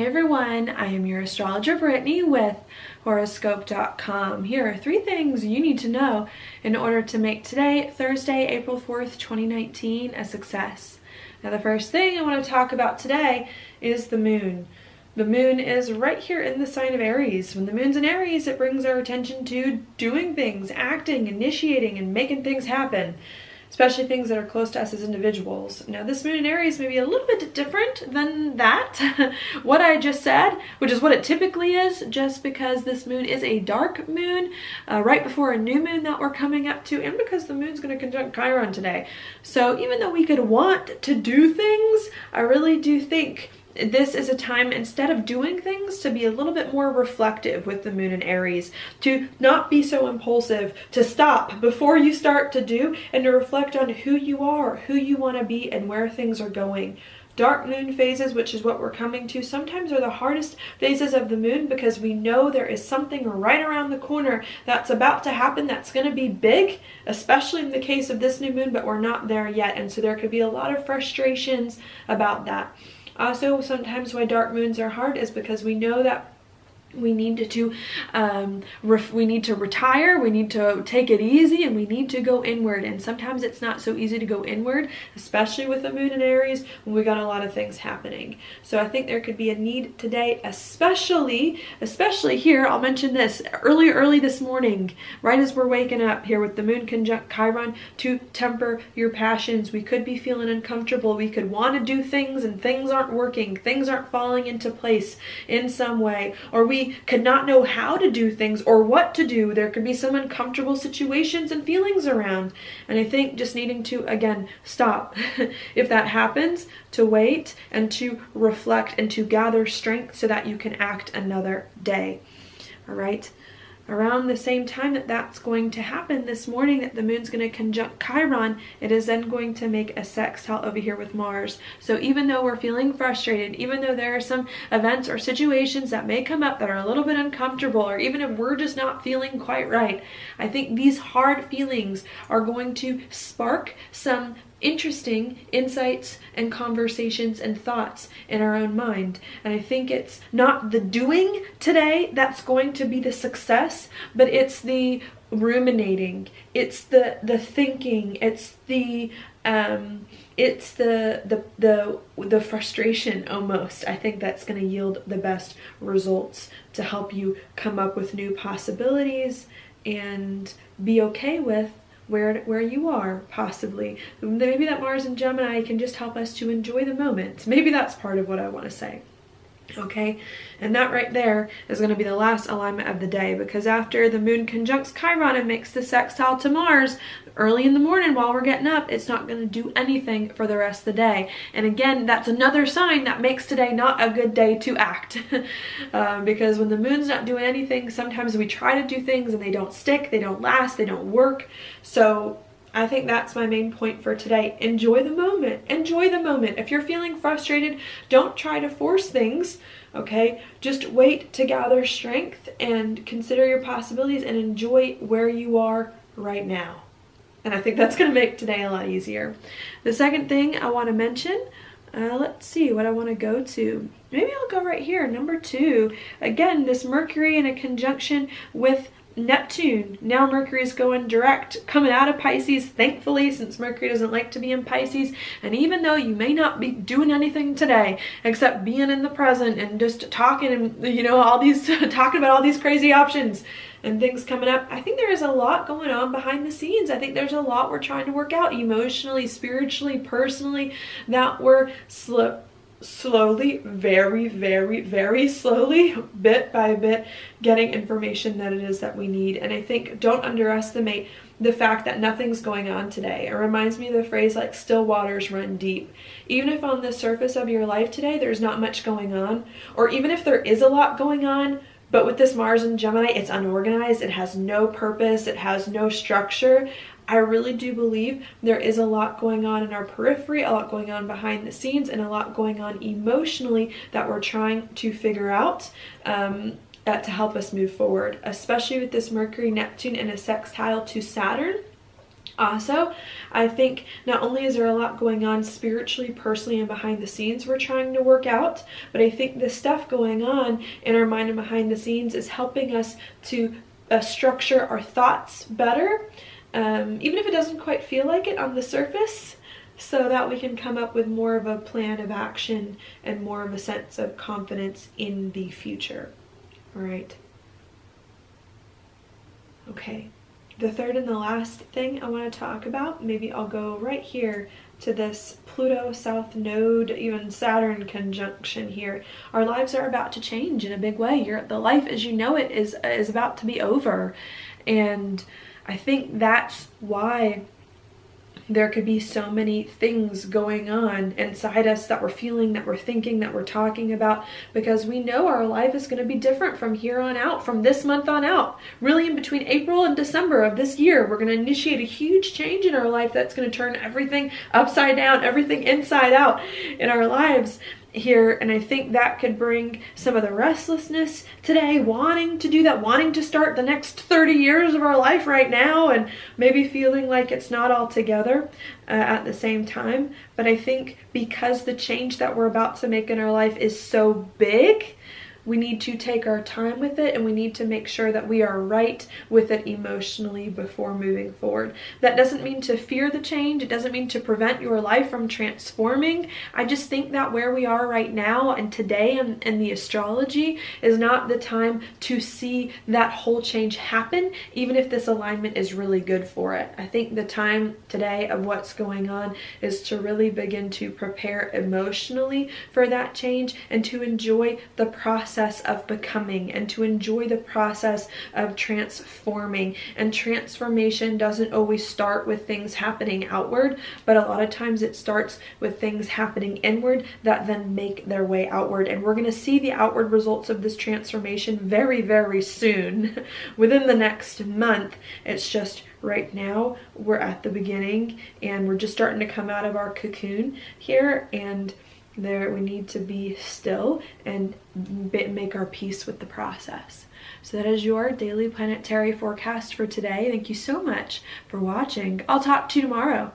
Hey everyone, I am your astrologer Brittany with Horoscope.com. Here are 3 things you need to know in order to make today, Thursday, April 4th, 2019, a success. Now the first thing I want to talk about today is the moon. The moon is right here in the sign of Aries. When the moon's in Aries, it brings our attention to doing things, acting, initiating, and making things happen. Especially things that are close to us as individuals. Now this moon in Aries may be a little bit different than that, what I just said, which is what it typically is, just because this moon is a dark moon right before a new moon that we're coming up to, and because the moon's going to conjunct Chiron today. So even though we could want to do things, I really do think this is a time, instead of doing things, to be a little bit more reflective with the moon in Aries, to not be so impulsive, to stop before you start to do, and to reflect on who you are, who you want to be, and where things are going. Dark moon phases, which is what we're coming to, sometimes are the hardest phases of the moon because we know there is something right around the corner that's about to happen that's going to be big, especially in the case of this new moon, but we're not there yet, and so there could be a lot of frustrations about that. Also, sometimes why dark moons are hard is because we know that we need to retire, we need to take it easy, and we need to go inward. And sometimes it's not so easy to go inward, especially with the moon in Aries when we got a lot of things happening. So I think there could be a need today, especially here. I'll mention this early this morning, right as we're waking up here with the moon conjunct Chiron, to temper your passions. We could be feeling uncomfortable. We could want to do things and things aren't working. Things aren't falling into place in some way, or we could not know how to do things or what to do. There could be some uncomfortable situations and feelings around. And I think just needing to, again, stop if that happens, to wait and to reflect and to gather strength so that you can act another day. All right. Around the same time that that's going to happen this morning, that the moon's going to conjunct Chiron, it is then going to make a sextile over here with Mars. So even though we're feeling frustrated, even though there are some events or situations that may come up that are a little bit uncomfortable, or even if we're just not feeling quite right, I think these hard feelings are going to spark some interesting insights and conversations and thoughts in our own mind. And I think it's not the doing today that's going to be the success, but it's the ruminating, it's the thinking, it's the frustration almost. I think that's going to yield the best results to help you come up with new possibilities and be okay with where you are, possibly. Maybe that Mars and Gemini can just help us to enjoy the moment. Maybe that's part of what I want to say. Okay, and that right there is going to be the last alignment of the day, because after the moon conjuncts Chiron and makes the sextile to Mars early in the morning while we're getting up, it's not going to do anything for the rest of the day. And again, that's another sign that makes today not a good day to act. Because when the moon's not doing anything, sometimes we try to do things and they don't stick, they don't last, they don't work. So I think that's my main point for today. Enjoy the moment. Enjoy the moment. If you're feeling frustrated, don't try to force things, okay? Just wait to gather strength and consider your possibilities and enjoy where you are right now. And I think that's going to make today a lot easier. The second thing I want to mention, let's see what I want to go to. Maybe I'll go right here, number 2. Again, this Mercury in a conjunction with Neptune. Now Mercury is going direct, coming out of Pisces, thankfully, since Mercury doesn't like to be in Pisces. And even though you may not be doing anything today except being in the present and just talking and, you know, all these talking about all these crazy options and things coming up, I think there is a lot going on behind the scenes. I think there's a lot we're trying to work out emotionally, spiritually, personally, that we're slowly, very slowly, bit by bit, getting information that it is that we need. And I think don't underestimate the fact that nothing's going on today. It reminds me of the phrase like still waters run deep. Even if on the surface of your life today there's not much going on, or even if there is a lot going on, but with this Mars and Gemini, it's unorganized, it has no purpose, it has no structure. I really do believe there is a lot going on in our periphery, a lot going on behind the scenes, and a lot going on emotionally that we're trying to figure out to help us move forward, especially with this Mercury Neptune in a sextile to Saturn. Also, I think not only is there a lot going on spiritually, personally, and behind the scenes we're trying to work out, but I think the stuff going on in our mind and behind the scenes is helping us to structure our thoughts better, even if it doesn't quite feel like it on the surface, so that we can come up with more of a plan of action and more of a sense of confidence in the future. All right. Okay. The third and the last thing I want to talk about, maybe I'll go right here to this Pluto South Node, even Saturn conjunction here. Our lives are about to change in a big way. The life as you know it is about to be over. And I think that's why there could be so many things going on inside us that we're feeling, that we're thinking, that we're talking about, because we know our life is going to be different from here on out, from this month on out. Really, in between April and December of this year, we're going to initiate a huge change in our life that's going to turn everything upside down, everything inside out in our lives here. And I think that could bring some of the restlessness today, wanting to do that, wanting to start the next 30 years of our life right now, and maybe feeling like it's not all together at the same time. But I think because the change that we're about to make in our life is so big, we need to take our time with it, and we need to make sure that we are right with it emotionally before moving forward. That doesn't mean to fear the change. It doesn't mean to prevent your life from transforming. I just think that where we are right now and today in the astrology is not the time to see that whole change happen, even if this alignment is really good for it. I think the time today of what's going on is to really begin to prepare emotionally for that change, and to enjoy the process of becoming, and to enjoy the process of transforming. And transformation doesn't always start with things happening outward, but a lot of times it starts with things happening inward that then make their way outward. And we're going to see the outward results of this transformation very, very soon, within the next month. It's just right now we're at the beginning, and we're just starting to come out of our cocoon here, and we need to be still and make our peace with the process. So that is your daily planetary forecast for today. Thank you so much for watching. I'll talk to you tomorrow.